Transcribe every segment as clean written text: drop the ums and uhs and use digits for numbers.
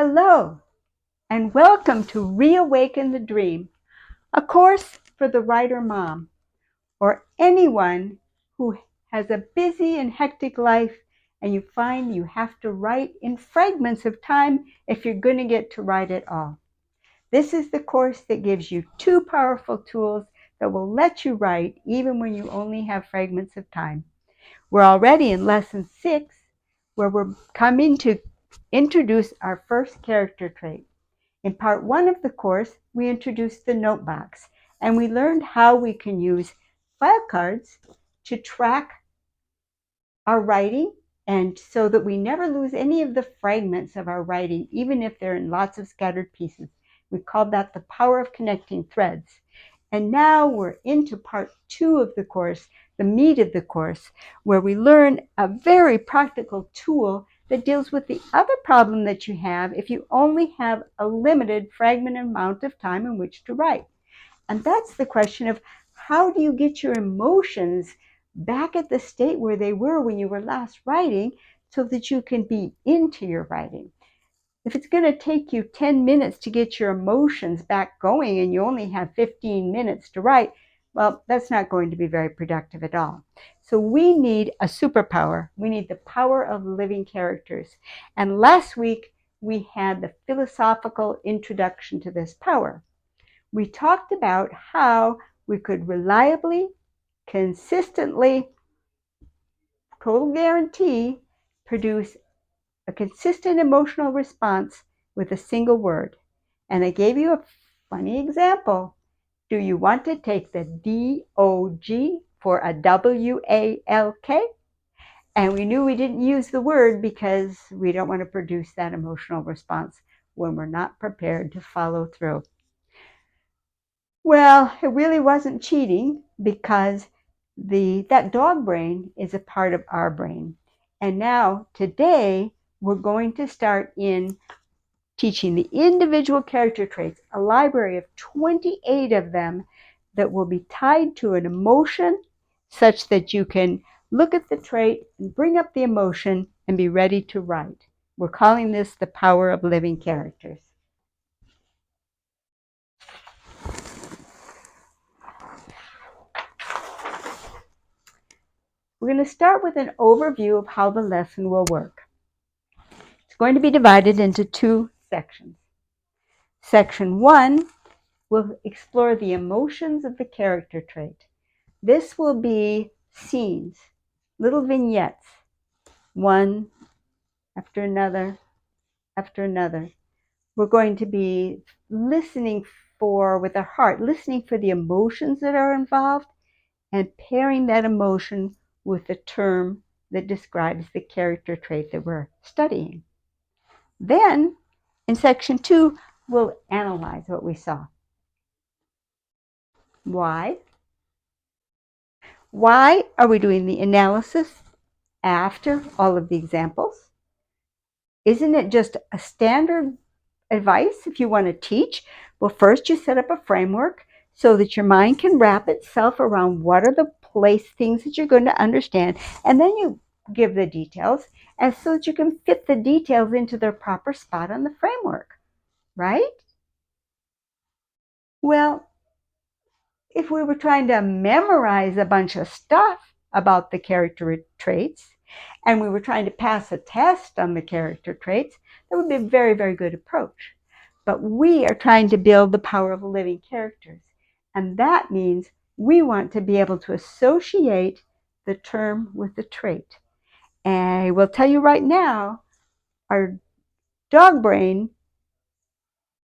Hello, and welcome to Reawaken the Dream, a course for the writer mom or anyone who has a busy and hectic life and you find you have to write in fragments of time if you're going to get to write at all. This is the course that gives you two powerful tools that will let you write even when you only have fragments of time. We're already in lesson 6, where we're coming to introduce our first character trait. In part 1 of the course, we introduced the note box, and we learned how we can use file cards to track our writing, and so that we never lose any of the fragments of our writing, even if they're in lots of scattered pieces. We called that the power of connecting threads. And now we're into part 2 of the course, the meat of the course, where we learn a very practical tool that deals with the other problem that you have if you only have a limited fragment amount of time in which to write. And that's the question of, how do you get your emotions back at the state where they were when you were last writing so that you can be into your writing? If it's going to take you 10 minutes to get your emotions back going and you only have 15 minutes to write, well, that's not going to be very productive at all. So we need a superpower. We need the power of living characters. And last week, we had the philosophical introduction to this power. We talked about how we could reliably, consistently, total guarantee, produce a consistent emotional response with a single word. And I gave you a funny example. Do you want to take the DOG for a WALK? And we knew we didn't use the word because we don't want to produce that emotional response when we're not prepared to follow through. Well, it really wasn't cheating, because that dog brain is a part of our brain. And now, today, we're going to start in teaching the individual character traits, a library of 28 of them that will be tied to an emotion such that you can look at the trait and bring up the emotion and be ready to write. We're calling this the power of living characters. We're going to start with an overview of how the lesson will work. It's going to be divided into 2 sections. Section 1 will explore the emotions of the character trait. This will be scenes, little vignettes, one after another after another. We're going to be listening with our heart, listening for the emotions that are involved and pairing that emotion with the term that describes the character trait that we're studying. Then, in section 2, we'll analyze what we saw. Why? Why are we doing the analysis after all of the examples? Isn't it just a standard advice if you want to teach? Well, first you set up a framework so that your mind can wrap itself around what are the things that you're going to understand, and then you give the details, and so that you can fit the details into their proper spot on the framework, right? Well, if we were trying to memorize a bunch of stuff about the character traits, and we were trying to pass a test on the character traits, that would be a very, very good approach. But we are trying to build the power of living characters. And that means we want to be able to associate the term with the trait. And I will tell you right now, our dog brain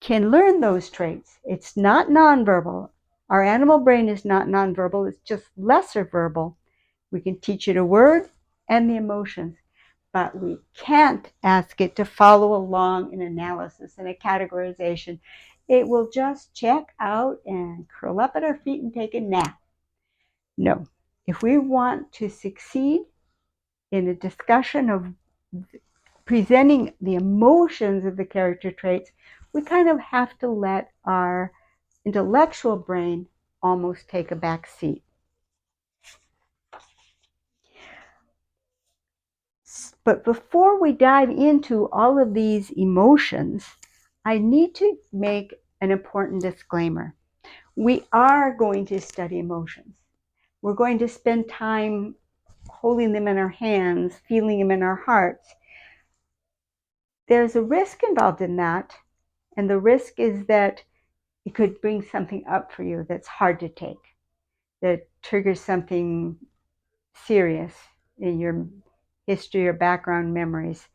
can learn those traits. It's not nonverbal. Our animal brain is not nonverbal. It's just lesser verbal. We can teach it a word and the emotions, but we can't ask it to follow along in analysis and a categorization. It will just check out and curl up at our feet and take a nap. No. If we want to succeed in a discussion of presenting the emotions of the character traits, we kind of have to let our intellectual brain almost take a back seat. But before we dive into all of these emotions, I need to make an important disclaimer. We are going to study emotions. We're going to spend time holding them in our hands, feeling them in our hearts. There's a risk involved in that, and the risk is that it could bring something up for you that's hard to take, that triggers something serious in your history or background memories.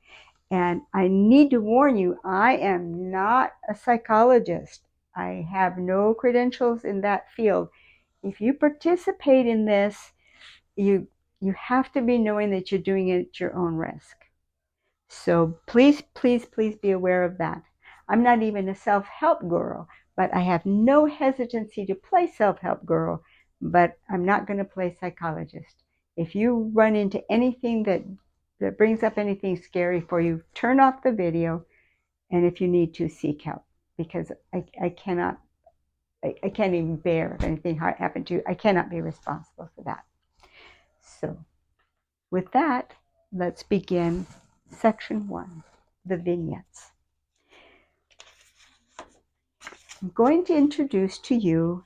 And I need to warn you, I am not a psychologist. I have no credentials in that field. If you participate in this, you have to be knowing that you're doing it at your own risk. So please, please, please be aware of that. I'm not even a self-help guru, but I have no hesitancy to play self-help guru, but I'm not going to play psychologist. If you run into anything that brings up anything scary for you, turn off the video, and if you need to, seek help, because I can't even bear if anything happened to you. I cannot be responsible for that. So with that, let's begin section 1, the vignettes. I'm going to introduce to you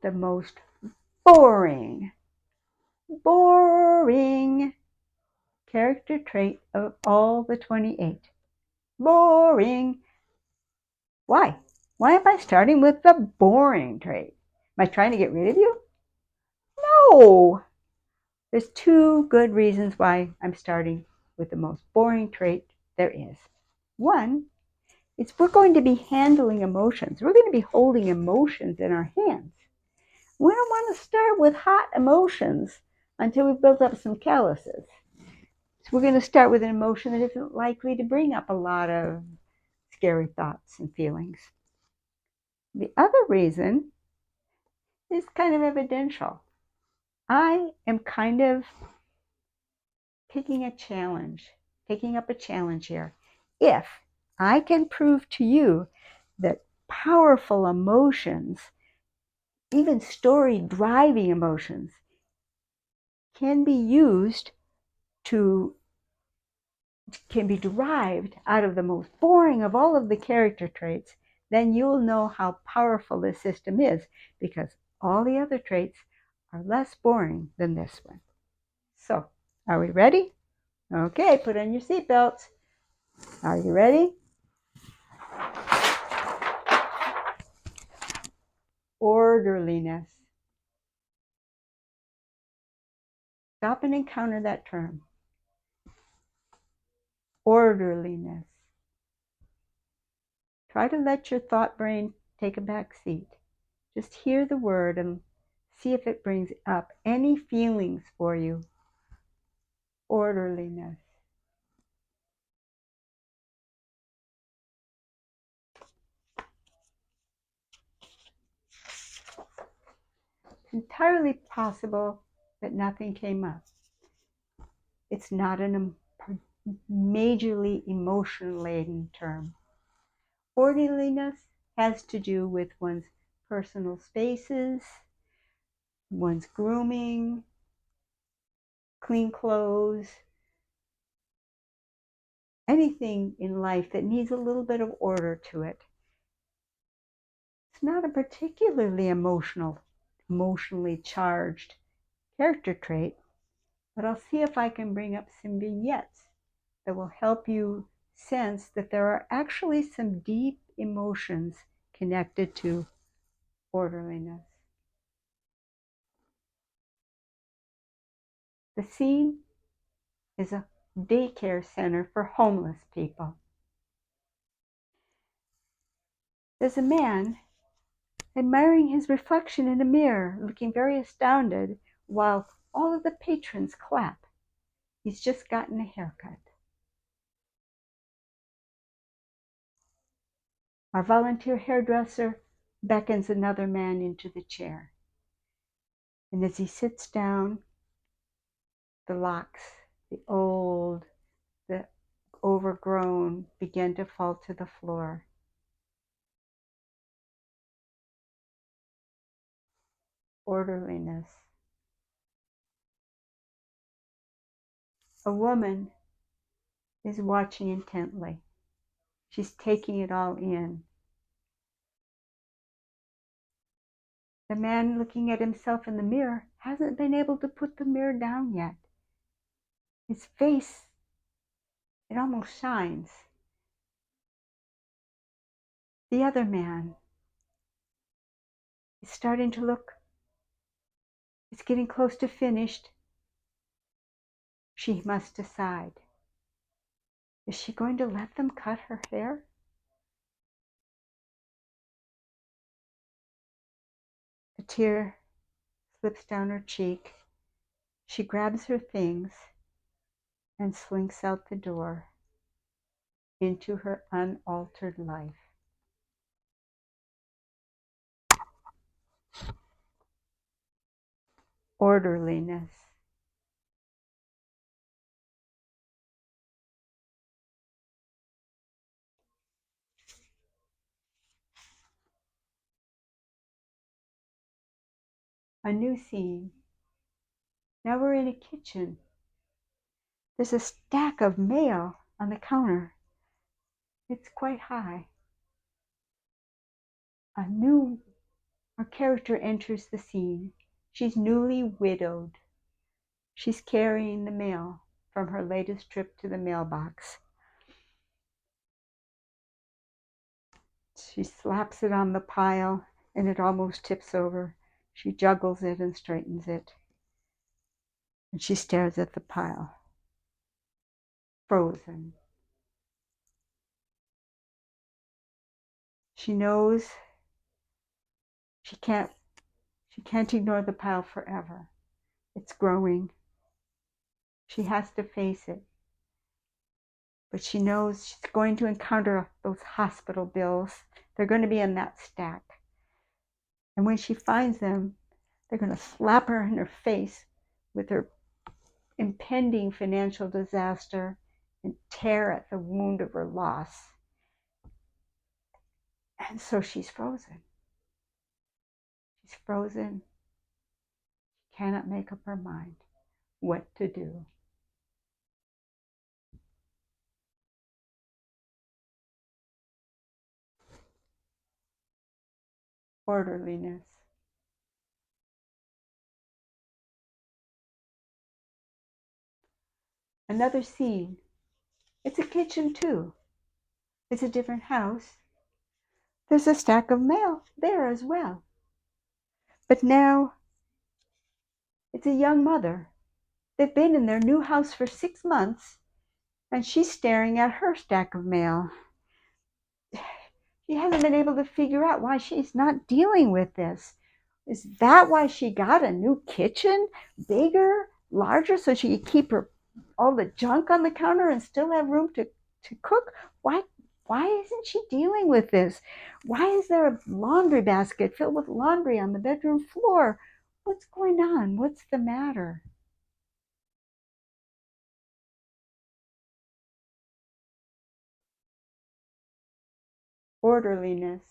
the most boring character trait of all the 28. Boring. Why? Why am I starting with the boring trait? Am I trying to get rid of you? No. There's 2 good reasons why I'm starting with the most boring trait there is. One, it's we're going to be handling emotions. We're going to be holding emotions in our hands. We don't want to start with hot emotions until we've built up some calluses. So we're going to start with an emotion that isn't likely to bring up a lot of scary thoughts and feelings. The other reason is kind of evidential. I am kind of taking up a challenge here. If I can prove to you that powerful emotions, even story-driving emotions, can be derived out of the most boring of all of the character traits, then you'll know how powerful this system is, because all the other traits are less boring than this one. So, are we ready? Okay, put on your seatbelts. Are you ready? Orderliness. Stop and encounter that term. Orderliness. Try to let your thought brain take a back seat. Just hear the word and see if it brings up any feelings for you. Orderliness. It's entirely possible that nothing came up. It's not a majorly emotion-laden term. Orderliness has to do with one's personal spaces, one's grooming, clean clothes, anything in life that needs a little bit of order to it. It's not a particularly emotionally charged character trait, but I'll see if I can bring up some vignettes that will help you sense that there are actually some deep emotions connected to orderliness. The scene is a daycare center for homeless people. There's a man admiring his reflection in a mirror, looking very astounded, while all of the patrons clap. He's just gotten a haircut. Our volunteer hairdresser beckons another man into the chair. And as he sits down, the locks, the old, the overgrown, begin to fall to the floor. Orderliness. A woman is watching intently. She's taking it all in. The man looking at himself in the mirror hasn't been able to put the mirror down yet. His face, it almost shines. The other man is starting to look, it's getting close to finished. She must decide. Is she going to let them cut her hair? A tear slips down her cheek. She grabs her things and slinks out the door into her unaltered life. Orderliness. A new scene. Now we're in a kitchen. There's a stack of mail on the counter. It's quite high. A character enters the scene. She's newly widowed. She's carrying the mail from her latest trip to the mailbox. She slaps it on the pile and it almost tips over. She juggles it and straightens it. And she stares at the pile. Frozen. She knows she can't ignore the pile forever. It's growing. She has to face it. But she knows she's going to encounter those hospital bills. They're going to be in that stack. And when she finds them, they're going to slap her in her face with her impending financial disaster and tear at the wound of her loss. And so she's frozen. She's frozen. She cannot make up her mind what to do. Orderliness. Another scene. It's a kitchen too. It's a different house. There's a stack of mail there as well. But now it's a young mother. They've been in their new house for 6 months, and she's staring at her stack of mail. She hasn't been able to figure out why she's not dealing with this. Is that why she got a new kitchen? Bigger, larger, so she could keep all the junk on the counter and still have room to cook? Why isn't she dealing with this? Why is there a laundry basket filled with laundry on the bedroom floor? What's going on? What's the matter? Orderliness.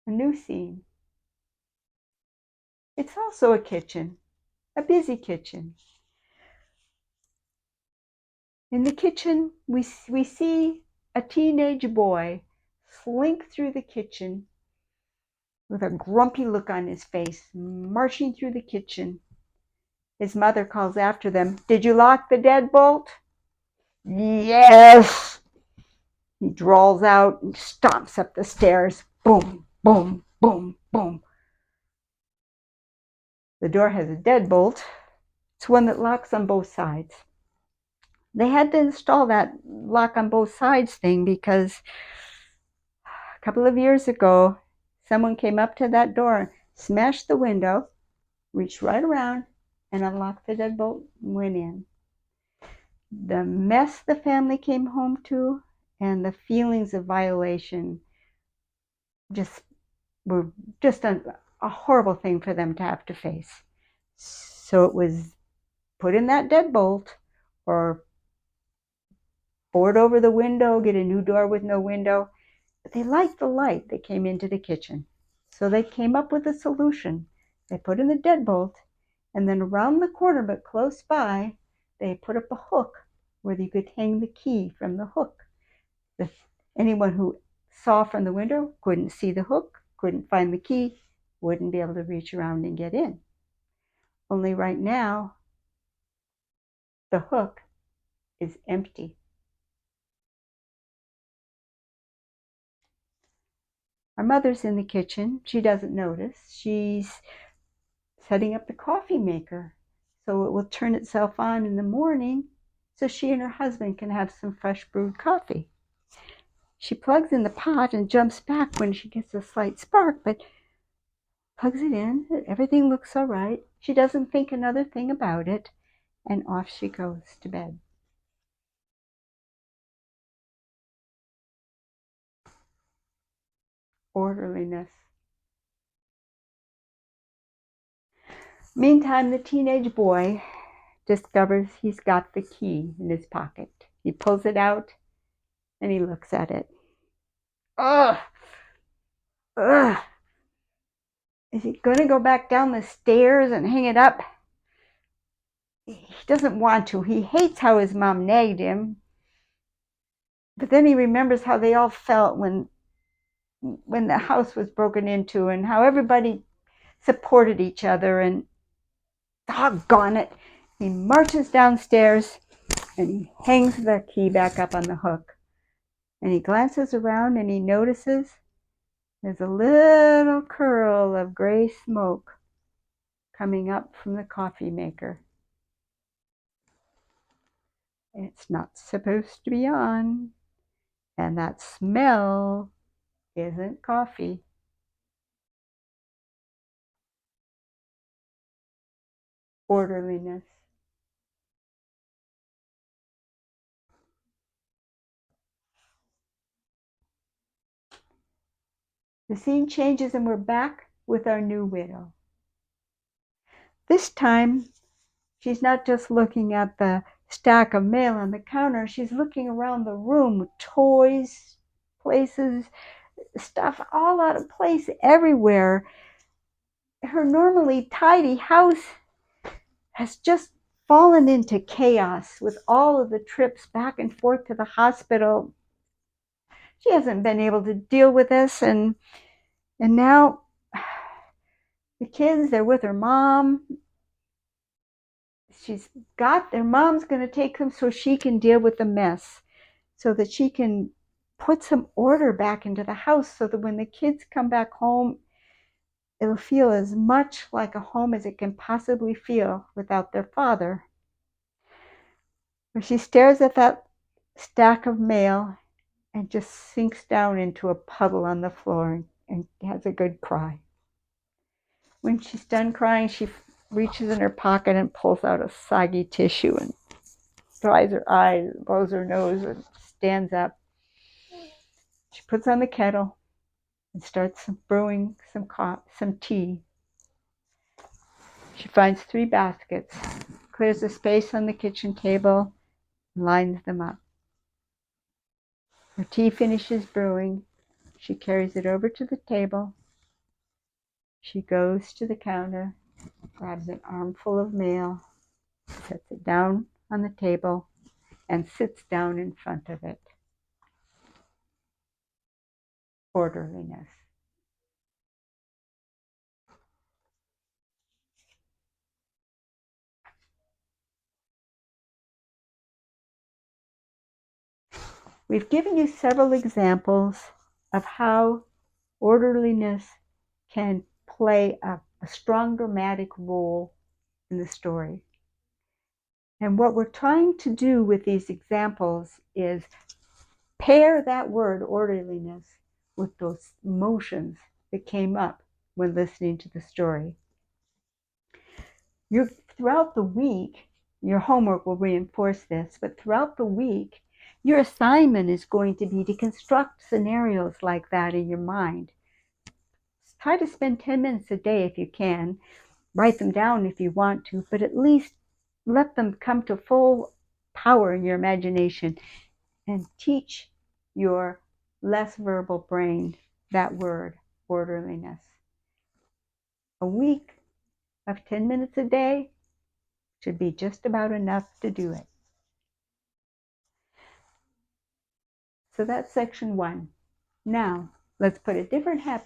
A new scene. It's also a kitchen, a busy kitchen. In the kitchen, we see a teenage boy slink through the kitchen with a grumpy look on his face, marching through the kitchen. His mother calls after them, "Did you lock the deadbolt?" "Yes." He drawls out and stomps up the stairs. Boom, boom, boom, boom. The door has a deadbolt. It's one that locks on both sides. They had to install that lock on both sides thing because a couple of years ago, someone came up to that door, smashed the window, reached right around, and unlocked the deadbolt and went in. The mess the family came home to and the feelings of violation were just a horrible thing for them to have to face. So it was put in that deadbolt or board over the window, get a new door with no window. But they liked the light that came into the kitchen. So they came up with a solution. They put in the deadbolt, and then around the corner, but close by, they put up a hook where you could hang the key from the hook. Anyone who saw from the window couldn't see the hook, couldn't find the key, wouldn't be able to reach around and get in. Only right now, the hook is empty. Our mother's in the kitchen. She doesn't notice. She's setting up the coffee maker so it will turn itself on in the morning so she and her husband can have some fresh brewed coffee. She plugs in the pot and jumps back when she gets a slight spark, but plugs it in. Everything looks all right. She doesn't think another thing about it, and off she goes to bed. Orderliness. Meantime, the teenage boy discovers he's got the key in his pocket. He pulls it out and he looks at it. Ugh! Ugh! Is he going to go back down the stairs and hang it up? He doesn't want to. He hates how his mom nagged him. But then he remembers how they all felt when the house was broken into and how everybody supported each other, and doggone it, he marches downstairs and he hangs the key back up on the hook. And he glances around and he notices there's a little curl of gray smoke coming up from the coffee maker. It's not supposed to be on, and that smell isn't coffee. Orderliness. The scene changes and we're back with our new widow. This time, she's not just looking at the stack of mail on the counter, she's looking around the room with toys, places, stuff all out of place everywhere. Her normally tidy house has just fallen into chaos with all of the trips back and forth to the hospital. She hasn't been able to deal with this, and now the kids, they're with her mom. She's got their mom's going to take them so she can deal with the mess, so that she can put some order back into the house, so that when the kids come back home, it'll feel as much like a home as it can possibly feel without their father. But she stares at that stack of mail and just sinks down into a puddle on the floor and has a good cry. When she's done crying, she reaches in her pocket and pulls out a soggy tissue and dries her eyes, blows her nose, and stands up. She puts on the kettle and starts brewing some tea. She finds 3 baskets, clears the space on the kitchen table, and lines them up. Her tea finishes brewing. She carries it over to the table. She goes to the counter, grabs an armful of mail, sets it down on the table, and sits down in front of it. Orderliness. We've given you several examples of how orderliness can play a strong dramatic role in the story. And what we're trying to do with these examples is pair that word orderliness with those emotions that came up when listening to the story. Throughout the week, your homework will reinforce this, but throughout the week, your assignment is going to be to construct scenarios like that in your mind. Try to spend 10 minutes a day if you can. Write them down if you want to, but at least let them come to full power in your imagination and teach your less verbal brain, that word, orderliness. A week of 10 minutes a day should be just about enough to do it. So that's section 1. Now, let's put a different hat,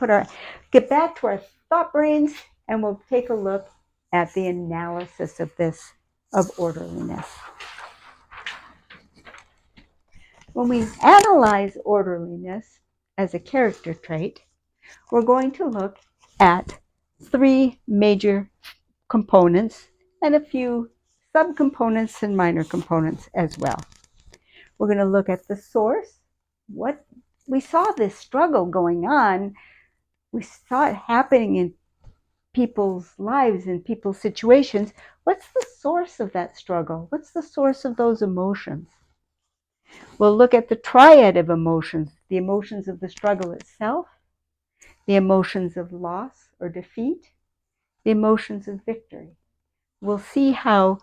get back to our thought brains, and we'll take a look at the analysis of this, of orderliness. When we analyze orderliness as a character trait, we're going to look at 3 major components and a few subcomponents and minor components as well. We're going to look at the source. What we saw this struggle going on, we saw it happening in people's lives, in people's situations. What's the source of that struggle? What's the source of those emotions? We'll look at the triad of emotions, the emotions of the struggle itself, the emotions of loss or defeat, the emotions of victory. We'll see how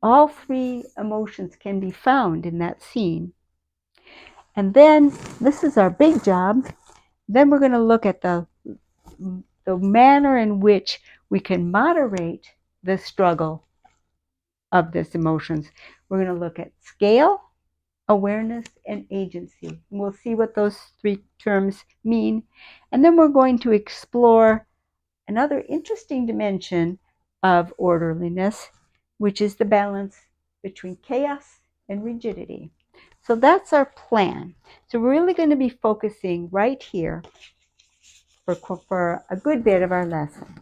all 3 emotions can be found in that scene. And then, this is our big job, then we're going to look at the manner in which we can moderate the struggle of these emotions. We're going to look at scale, awareness, and agency. And we'll see what those 3 terms mean. And then we're going to explore another interesting dimension of orderliness, which is the balance between chaos and rigidity. So that's our plan. So we're really going to be focusing right here for a good bit of our lesson.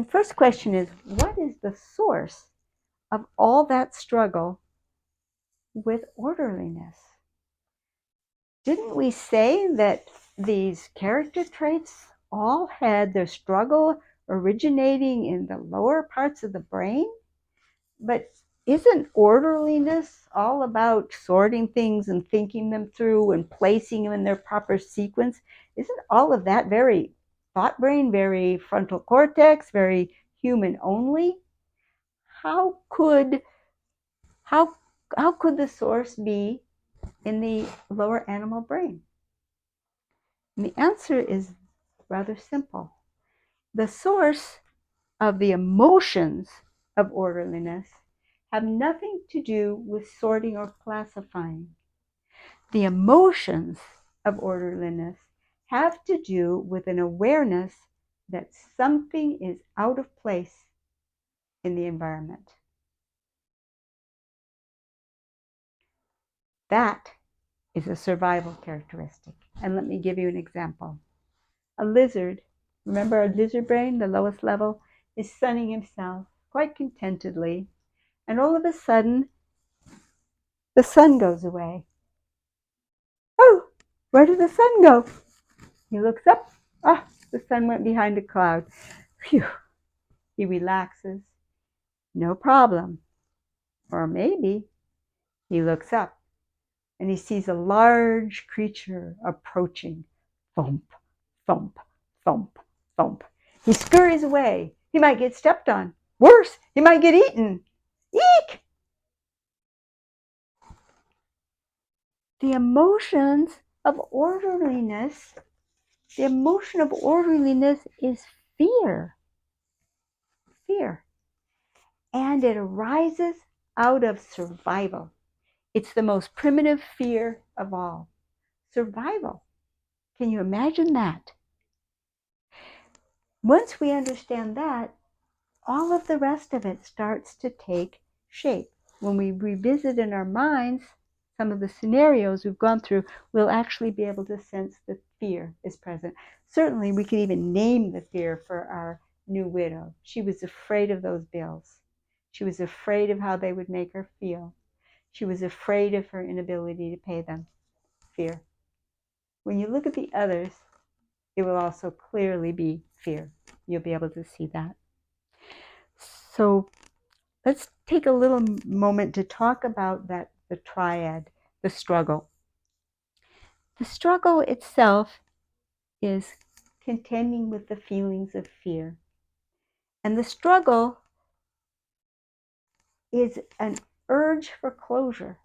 First question is, what is the source of all that struggle with orderliness? Didn't we say that these character traits all had their struggle originating in the lower parts of the brain? But isn't orderliness all about sorting things and thinking them through and placing them in their proper sequence? Isn't all of that very thought brain, very frontal cortex, very human only? How could the source be in the lower animal brain? And the answer is rather simple. The source of the emotions of orderliness have nothing to do with sorting or classifying. The emotions of orderliness have to do with an awareness that something is out of place in the environment. That is a survival characteristic. And let me give you an example. A lizard, remember a lizard brain, the lowest level, is sunning himself quite contentedly, and all of a sudden, the sun goes away. Oh, where did the sun go? He looks up. Ah, the sun went behind a cloud. Phew. He relaxes. No problem. Or maybe he looks up and he sees a large creature approaching. Thump, thump, thump, thump. He scurries away. He might get stepped on. Worse, he might get eaten. Eek! The emotions of orderliness, the emotion of orderliness is fear. Fear. And it arises out of survival. It's the most primitive fear of all. Survival. Can you imagine that? Once we understand that, all of the rest of it starts to take shape. When we revisit in our minds some of the scenarios we've gone through, we'll actually be able to sense that fear is present. Certainly, we could even name the fear for our new widow. She was afraid of those bills. She was afraid of how they would make her feel. She was afraid of her inability to pay them. Fear. When you look at the others, it will also clearly be fear. You'll be able to see that. So let's take a little moment to talk about the triad, the struggle. The struggle itself is contending with the feelings of fear. And the struggle is an urge for closure.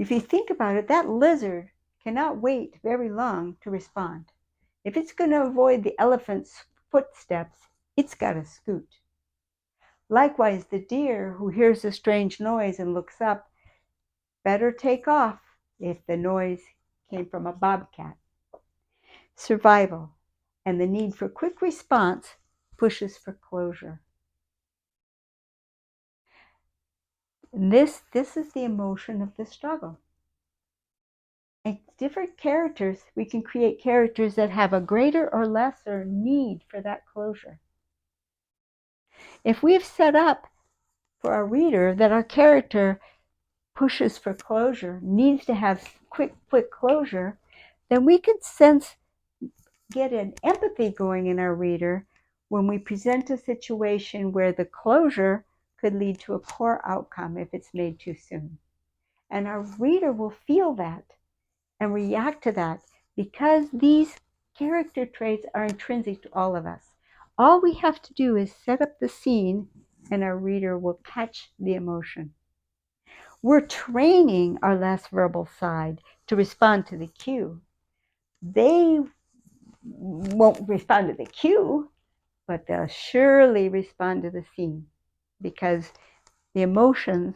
If you think about it, that lizard cannot wait very long to respond. If it's going to avoid the elephant's footsteps, it's got to scoot. Likewise, the deer who hears a strange noise and looks up better take off if the noise came from a bobcat. Survival and the need for quick response pushes for closure. And this is the emotion of the struggle. And different characters, we can create characters that have a greater or lesser need for that closure. If we've set up for our reader that our character pushes for closure, needs to have quick closure, then we can get an empathy going in our reader when we present a situation where the closure could lead to a poor outcome if it's made too soon. And our reader will feel that and react to that because these character traits are intrinsic to all of us. All we have to do is set up the scene and our reader will catch the emotion. We're training our less verbal side to respond to the cue. They won't respond to the cue, but they'll surely respond to the scene because the emotions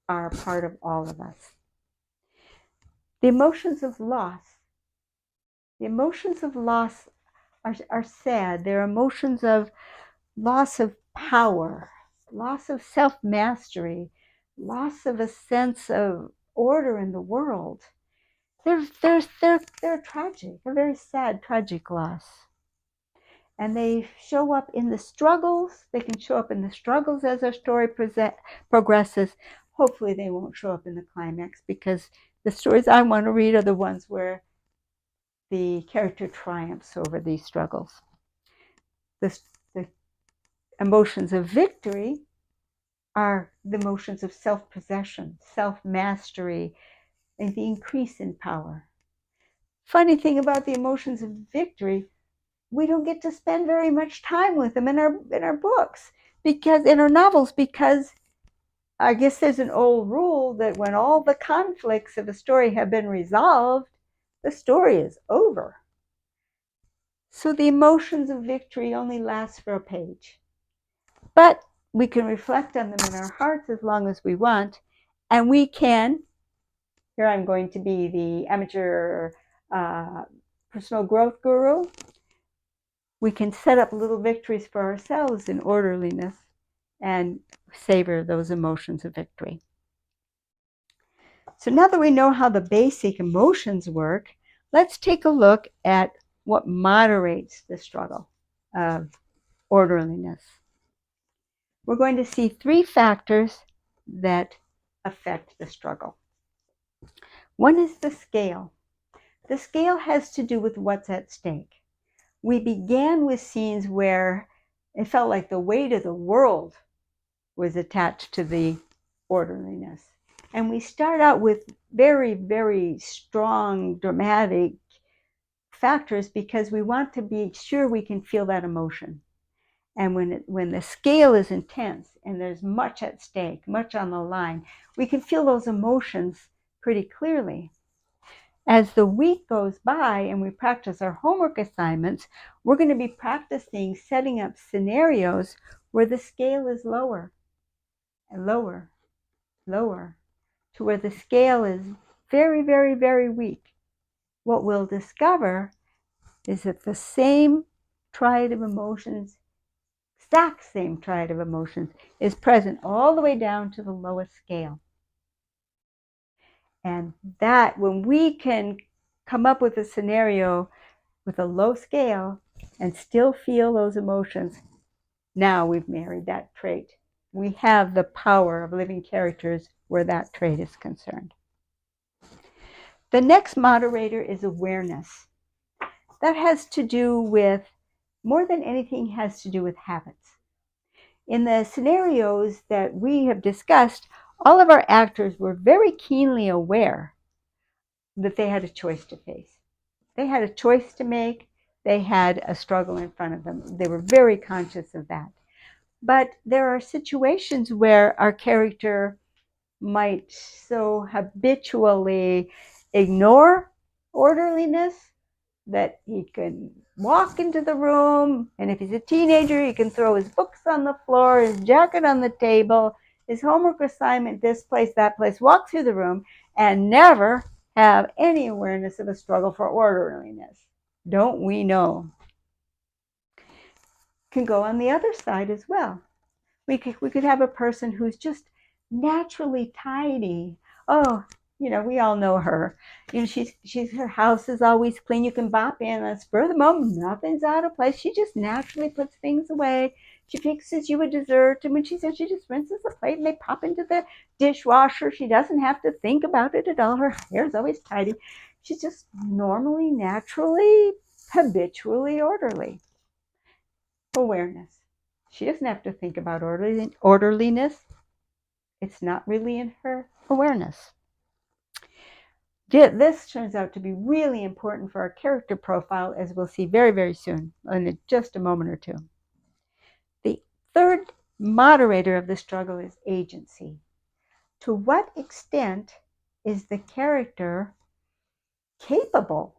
are a part of all of us. The emotions of loss. The emotions of loss are sad. They're emotions of loss of power, loss of self-mastery, loss of a sense of order in the world. They're tragic, a very sad, tragic loss. And they show up in the struggles. They can show up in the struggles as our story progresses. Hopefully they won't show up in the climax because the stories I want to read are the ones where the character triumphs over these struggles. The emotions of victory are the emotions of self-possession, self-mastery, and the increase in power. Funny thing about the emotions of victory, we don't get to spend very much time with them in our books, because in our novels, because I guess there's an old rule that when all the conflicts of a story have been resolved, the story is over. So the emotions of victory only last for a page. But we can reflect on them in our hearts as long as we want, and we can, here I'm going to be the amateur personal growth guru, we can set up little victories for ourselves in orderliness and savor those emotions of victory. So now that we know how the basic emotions work, let's take a look at what moderates the struggle of orderliness. We're going to see 3 factors that affect the struggle. One is the scale. The scale has to do with what's at stake. We began with scenes where it felt like the weight of the world was attached to the orderliness. And we start out with very, very strong, dramatic factors because we want to be sure we can feel that emotion. And when the scale is intense and there's much at stake, much on the line, we can feel those emotions pretty clearly. As the week goes by and we practice our homework assignments, we're going to be practicing setting up scenarios where the scale is lower and lower, lower, to where the scale is very, very, very weak. What we'll discover is that the same triad of emotions, exact same triad of emotions, is present all the way down to the lowest scale. And that, when we can come up with a scenario with a low scale and still feel those emotions, now we've married that trait. We have the power of living characters where that trait is concerned. The next moderator is awareness. That has to do with, more than anything, has to do with habits. In the scenarios that we have discussed, all of our actors were very keenly aware that they had a choice to face. They had a choice to make. They had a struggle in front of them. They were very conscious of that. But there are situations where our character might so habitually ignore orderliness that he can walk into the room, and if he's a teenager, he can throw his books on the floor, his jacket on the table, his homework assignment this place, that place, walk through the room, and never have any awareness of a struggle for orderliness. Don't we know? Can go on the other side as well. We could have a person who's just naturally tidy. Oh, we all know her. She's her house is always clean. You can bop in on spur of the moment, nothing's out of place. She just naturally puts things away. She fixes you a dessert, and when she says, she just rinses the plate and they pop into the dishwasher. She doesn't have to think about it at all. Her hair is always tidy. She's just normally, naturally, habitually orderly. Awareness. She doesn't have to think about orderliness. It's not really in her awareness. This turns out to be really important for our character profile, as we'll see very, very soon, in just a moment or two. The third moderator of the struggle is agency. To what extent is the character capable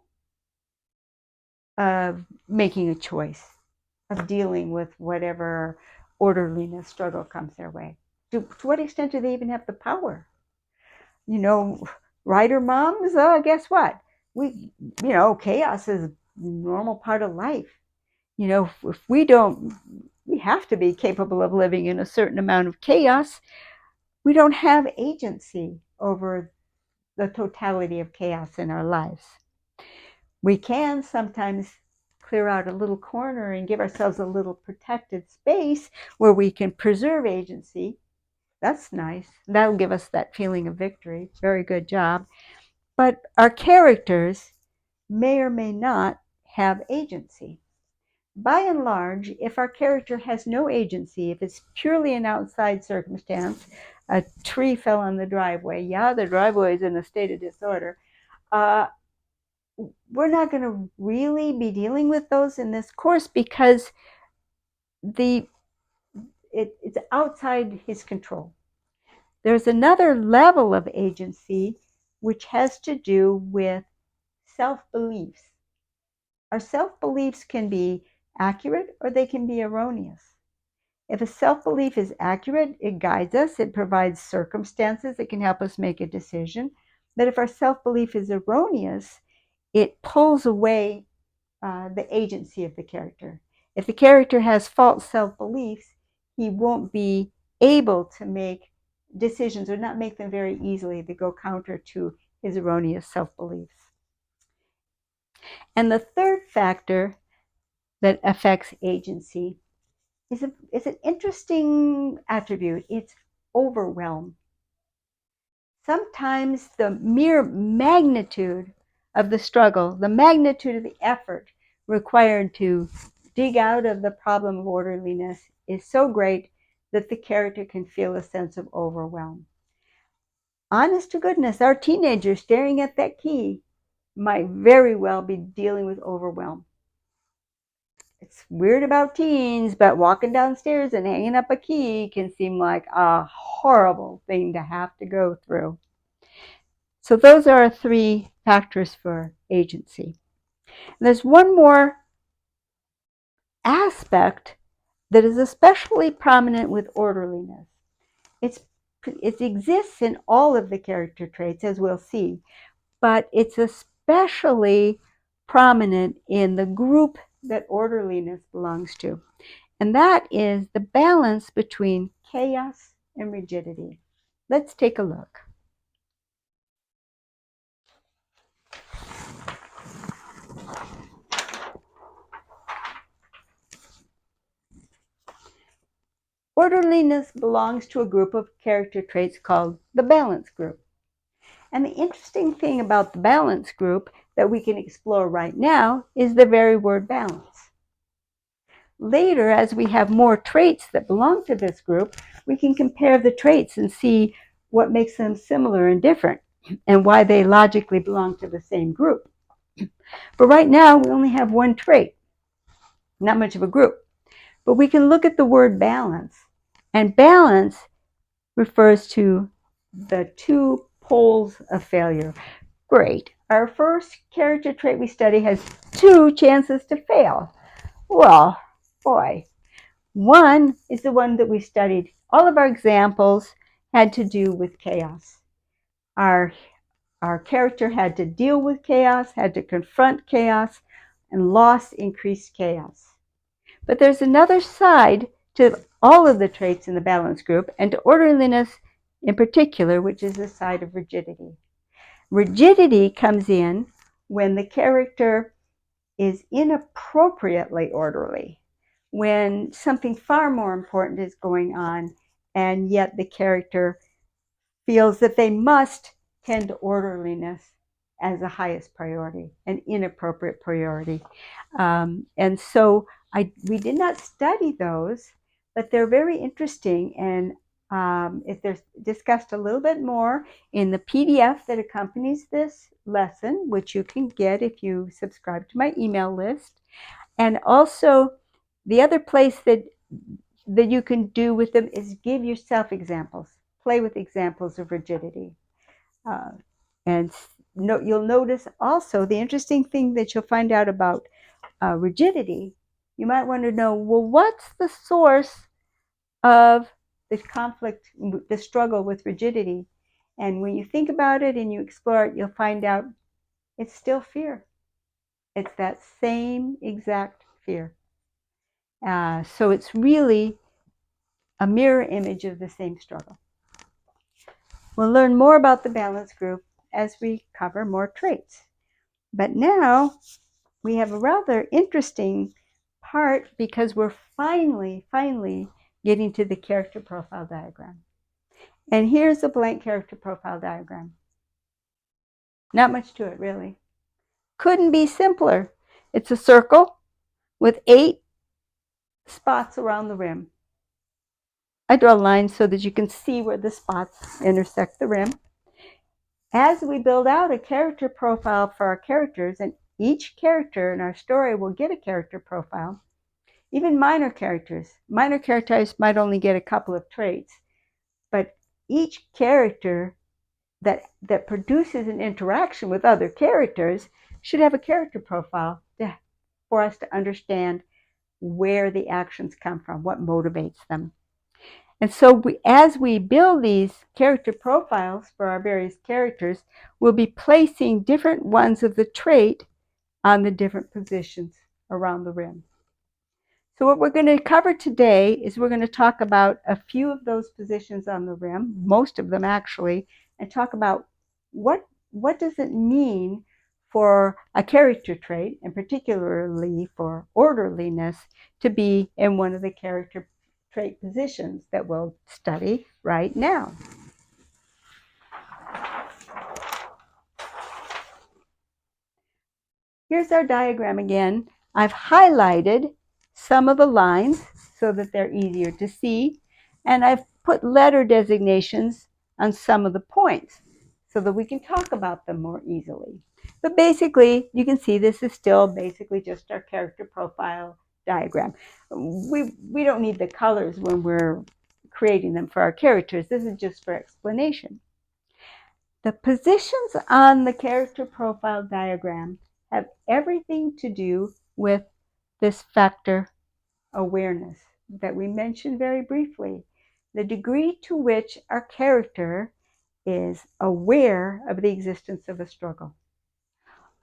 of making a choice, of dealing with whatever orderliness struggle comes their way? To what extent do they even have the power? Writer moms, guess what? Chaos is a normal part of life. If we don't, we have to be capable of living in a certain amount of chaos. We don't have agency over the totality of chaos in our lives. We can sometimes clear out a little corner and give ourselves a little protected space where we can preserve agency. That's nice. That'll give us that feeling of victory. Very good job. But our characters may or may not have agency. By and large, if our character has no agency, if it's purely an outside circumstance, a tree fell on the driveway, the driveway is in a state of disorder, we're not going to really be dealing with those in this course because it's outside his control. There's another level of agency which has to do with self-beliefs. Our self-beliefs can be accurate or they can be erroneous. If a self-belief is accurate, it guides us, it provides circumstances that can help us make a decision. But if our self-belief is erroneous, it pulls away the agency of the character. If the character has false self-beliefs, he won't be able to make decisions or not make them very easily that go counter to his erroneous self-beliefs. And the third factor that affects agency is an interesting attribute. It's overwhelm. Sometimes the mere magnitude of the struggle, the magnitude of the effort required to dig out of the problem of orderliness is so great that the character can feel a sense of overwhelm. Honest to goodness, our teenager staring at that key might very well be dealing with overwhelm. It's weird about teens, but walking downstairs and hanging up a key can seem like a horrible thing to have to go through. So those are 3 factors for agency. And there's one more aspect that is especially prominent with orderliness. It exists in all of the character traits, as we'll see, but it's especially prominent in the group that orderliness belongs to. And that is the balance between chaos and rigidity. Let's take a look. Orderliness belongs to a group of character traits called the balance group. And the interesting thing about the balance group that we can explore right now is the very word balance. Later, as we have more traits that belong to this group, we can compare the traits and see what makes them similar and different and why they logically belong to the same group. But right now, we only have one trait, not much of a group. But we can look at the word balance, and balance refers to the two poles of failure. Great. Our first character trait we study has two chances to fail. Well, boy, one is the one that we studied. All of our examples had to do with chaos. Our, our character had to deal with chaos, had to confront chaos, and loss increased chaos. But there's another side to all of the traits in the balance group, and to orderliness in particular, which is the side of rigidity. Rigidity comes in when the character is inappropriately orderly, when something far more important is going on, and yet the character feels that they must tend to orderliness as the highest priority, an inappropriate priority. And so we did not study those, but they're very interesting. And if they're discussed a little bit more in the PDF that accompanies this lesson, which you can get if you subscribe to my email list. And also, the other place that you can do with them is give yourself examples. Play with examples of rigidity. Uh, and you'll notice also the interesting thing that you'll find out about rigidity. You might want to know, well, what's the source of the conflict, the struggle with rigidity? And when you think about it and you explore it, you'll find out it's still fear. It's that same exact fear. So it's really a mirror image of the same struggle. We'll learn more about the balance group as we cover more traits. But now we have a rather interesting part because we're finally getting to the character profile diagram. And here's a blank character profile diagram. Not much to it, really. Couldn't be simpler. It's a circle with 8 spots around the rim. I draw lines so that you can see where the spots intersect the rim. As we build out a character profile for our characters, and each character in our story will get a character profile, even minor characters might only get a couple of traits, but each character that produces an interaction with other characters should have a character profile for us to understand where the actions come from, what motivates them. And so as we build these character profiles for our various characters, we'll be placing different ones of the trait on the different positions around the rim. So what we're going to cover today is we're going to talk about a few of those positions on the rim, most of them actually, and talk about what does it mean for a character trait, and particularly for orderliness, to be in one of the character trait positions that we'll study right now. Here's our diagram again. I've highlighted some of the lines so that they're easier to see, and I've put letter designations on some of the points so that we can talk about them more easily. But basically, you can see this is still basically just our character profile diagram. We don't need the colors when we're creating them for our characters. This is just for explanation. The positions on the character profile diagram have everything to do with this factor awareness that we mentioned very briefly, the degree to which our character is aware of the existence of a struggle.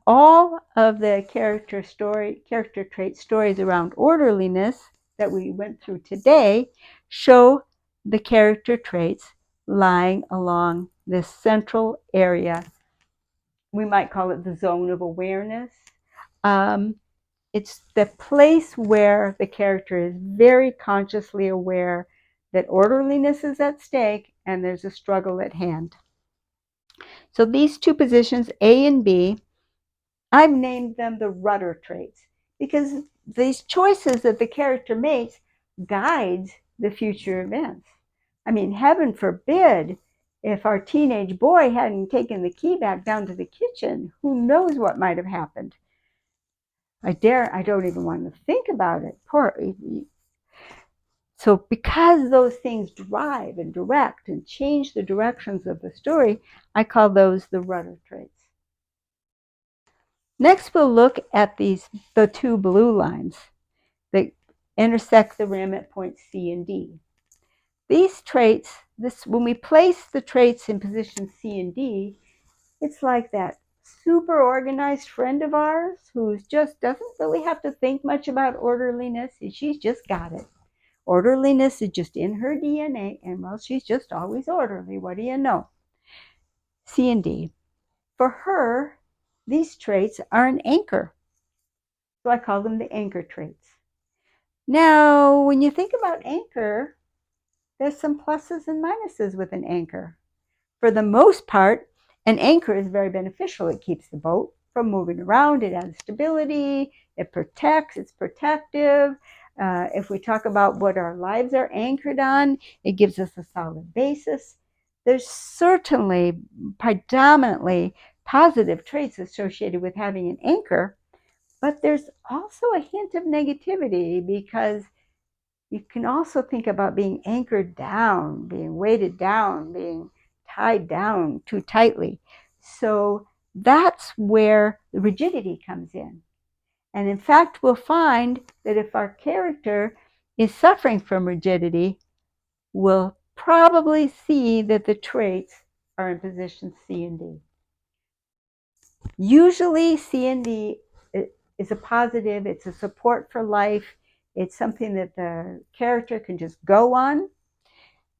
All of the character trait stories around orderliness that we went through today show the character traits lying along this central area. We might call it the zone of awareness. It's the place where the character is very consciously aware that orderliness is at stake and there's a struggle at hand. So these two positions, A and B, I've named them the rudder traits because these choices that the character makes guides the future events. I mean, heaven forbid if our teenage boy hadn't taken the key back down to the kitchen, who knows what might have happened. I don't even want to think about it. So because those things drive and direct and change the directions of the story, I call those the rudder traits. Next, we'll look at the two blue lines that intersect the rim at points C and D. These traits, when we place the traits in position C and D, it's like that super organized friend of ours who just doesn't really have to think much about orderliness. She's just got it. Orderliness is just in her DNA, and well, she's just always orderly. What do you know? C and D. For her, these traits are an anchor. So I call them the anchor traits. Now, when you think about anchor, there's some pluses and minuses with an anchor. For the most part, an anchor is very beneficial. It keeps the boat from moving around. It adds stability. It protects. It's protective. If we talk about what our lives are anchored on, it gives us a solid basis. There's certainly predominantly positive traits associated with having an anchor, but there's also a hint of negativity because you can also think about being anchored down, being weighted down, being tied down too tightly. So that's where the rigidity comes in. And in fact, we'll find that if our character is suffering from rigidity, we'll probably see that the traits are in position C and D. Usually C and D is a positive, it's a support for life, it's something that the character can just go on.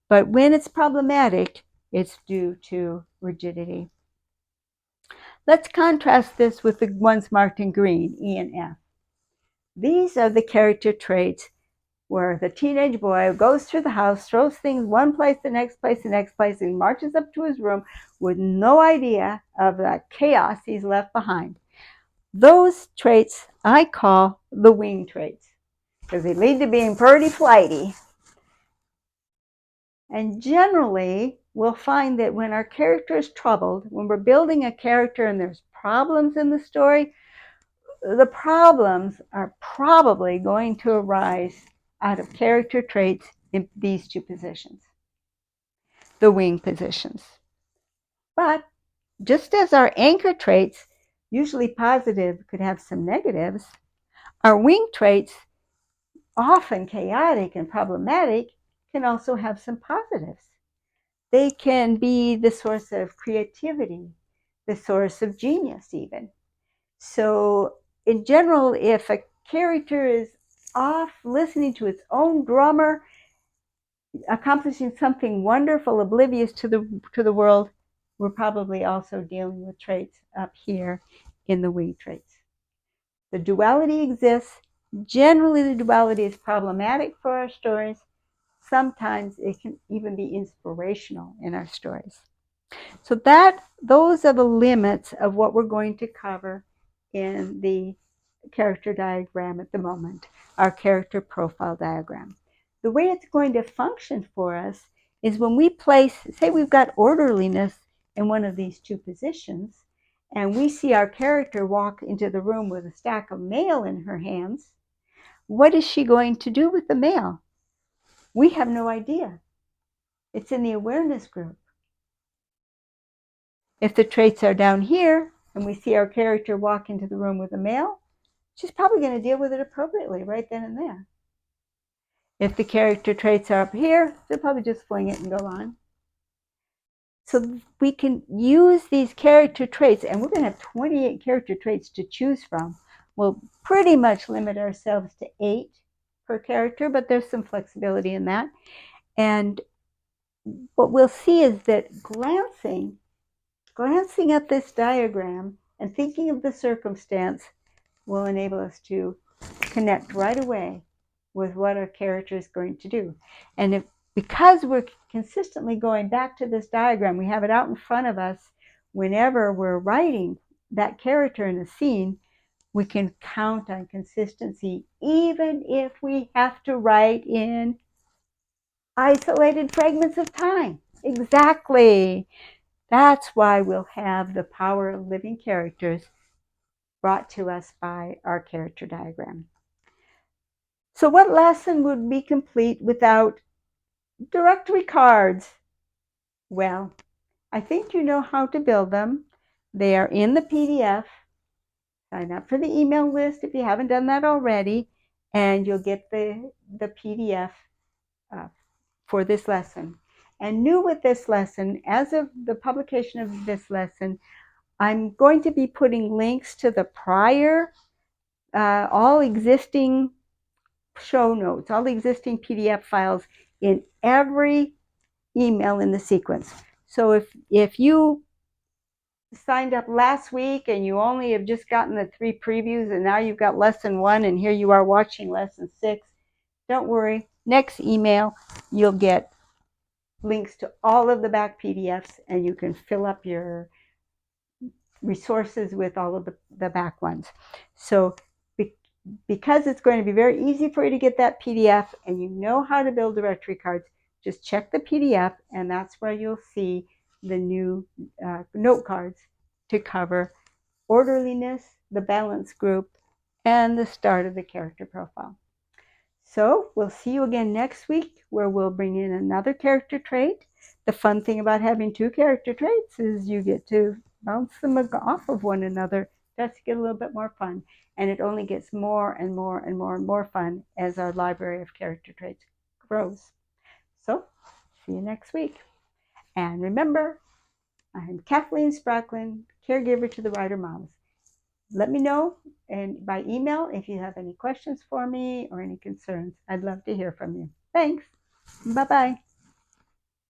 But when it's problematic, it's due to rigidity. Let's contrast this with the ones marked in green, E and F. These are the character traits where the teenage boy goes through the house, throws things one place, the next place, the next place, and marches up to his room with no idea of the chaos he's left behind. Those traits I call the wing traits because they lead to being pretty flighty. And generally, we'll find that when our character is troubled, when we're building a character and there's problems in the story, the problems are probably going to arise out of character traits in these two positions, the wing positions. But just as our anchor traits, usually positive, could have some negatives, our wing traits, often chaotic and problematic, can also have some positives. They can be the source of creativity, the source of genius even. So in general, if a character is off listening to its own drummer, accomplishing something wonderful, oblivious to the world, we're probably also dealing with traits up here in the wing traits. The duality exists. Generally, the duality is problematic for our stories. Sometimes it can even be inspirational in our stories. So those are the limits of what we're going to cover in the character diagram at the moment, our character profile diagram. The way it's going to function for us is when we place, say we've got orderliness in one of these two positions, and we see our character walk into the room with a stack of mail in her hands, what is she going to do with the mail? We have no idea. It's in the awareness group. If the traits are down here and we see our character walk into the room with the mail, she's probably going to deal with it appropriately right then and there. If the character traits are up here, she'll probably just fling it and go on. So we can use these character traits, and we're going to have 28 character traits to choose from. We'll pretty much limit ourselves to 8 per character, but there's some flexibility in that. And what we'll see is that glancing at this diagram and thinking of the circumstance will enable us to connect right away with what our character is going to do. And because we're consistently going back to this diagram, we have it out in front of us whenever we're writing that character in a scene, we can count on consistency, even if we have to write in isolated fragments of time. Exactly. That's why we'll have the power of living characters brought to us by our character diagram. So what lesson would be complete without directory cards? Well, I think you know how to build them. They are in the PDF. Sign up for the email list if you haven't done that already, and you'll get the PDF uh, for this lesson. And new with this lesson, as of the publication of this lesson, I'm going to be putting links to the prior, all existing show notes, all the existing PDF files in every email in the sequence. So if you signed up last week and you only have just gotten the 3 previews and now you've got lesson 1 and here you are watching lesson 6, don't worry. Next email, you'll get links to all of the back PDFs and you can fill up your resources with all of the back ones. So because it's going to be very easy for you to get that PDF and you know how to build directory cards, just check the PDF and that's where you'll see the new note cards to cover orderliness, the balance group, and the start of the character profile. So we'll see you again next week where we'll bring in another character trait. The fun thing about having 2 character traits is you get to bounce them off of one another. That's to get a little bit more fun. And it only gets more and more and more and more fun as our library of character traits grows. So see you next week. And remember, I'm Kathleen Spracklin, caregiver to the Writer Moms. Let me know and by email if you have any questions for me or any concerns. I'd love to hear from you. Thanks. Bye-bye.